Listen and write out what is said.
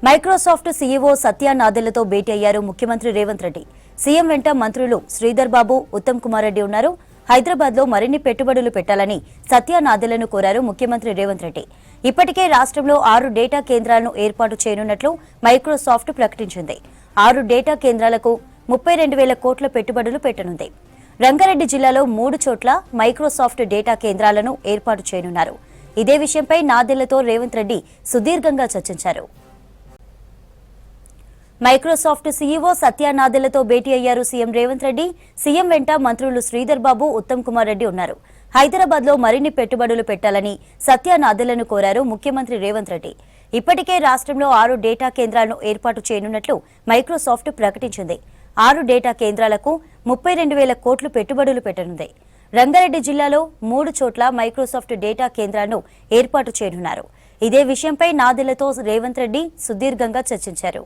Microsoft CEO సత్య నాదెళ్లతో భేటీ అయ్యారు ముఖ్యమంత్రి Revanth Reddy. CM వెంట మంత్రులు శ్రీధర్ బాబు, ఉత్తమ్ కుమార్ రెడ్డి ఉన్నారు. హైదరాబాద్ లో మరిన్ని పెట్టుబడులు పెట్టాలని సత్య నాదెళ్లను కోరారు ముఖ్యమంత్రి రేవంత్ రెడ్డి. ఇప్పటికే రాష్ట్రంలో 6 డేటా కేంద్రాలను ఏర్పాటు చేయనున్నట్లు మైక్రోసాఫ్ట్ ప్రకటించింది. 6 డేటా కేంద్రాలకు 32,000 కోట్ల పెట్టుబడులు పెట్టనుంది. రంగారెడ్డి జిల్లాలో 3 చోట్ల మైక్రోసాఫ్ట్ డేటా కేంద్రాలను ఏర్పాటు చేయనున్నారు. ఇదే విషయంపై నాదెళ్లతో రేవంత్ రెడ్డి సుదీర్ఘంగా చర్చించారు. మైక్రోసాఫ్ట్ సీఈఓ సత్య నాదెళ్లతో భేటీ అయ్యారు సీఎం రేవంత్ రెడ్డి. సీఎం వెంట మంత్రులు శ్రీధర్ బాబు, ఉత్తమ్ కుమార్ రెడ్డి ఉన్నారు. హైదరాబాద్ లో మరిన్ని పెట్టుబడులు పెట్టాలని సత్య నాదెళ్లను కోరారు ముఖ్యమంత్రి రేవంత్ రెడ్డి. ఇప్పటికే రాష్ట్రంలో 6 డేటా కేంద్రాలను ఏర్పాటు చేయనున్నట్లు మైక్రోసాఫ్ట్ ప్రకటించింది. 6 డేటా కేంద్రాలకు 32,000 కోట్లు పెట్టుబడులు పెట్టనుంది. రంగారెడ్డి జిల్లాలో 3 చోట్ల మైక్రోసాఫ్ట్ డేటా కేంద్రాలను ఏర్పాటు చేయనున్నారు. ఇదే విషయంపై నాదెళ్లతో రేవంత్ రెడ్డి సుదీర్ఘంగా చర్చించారు.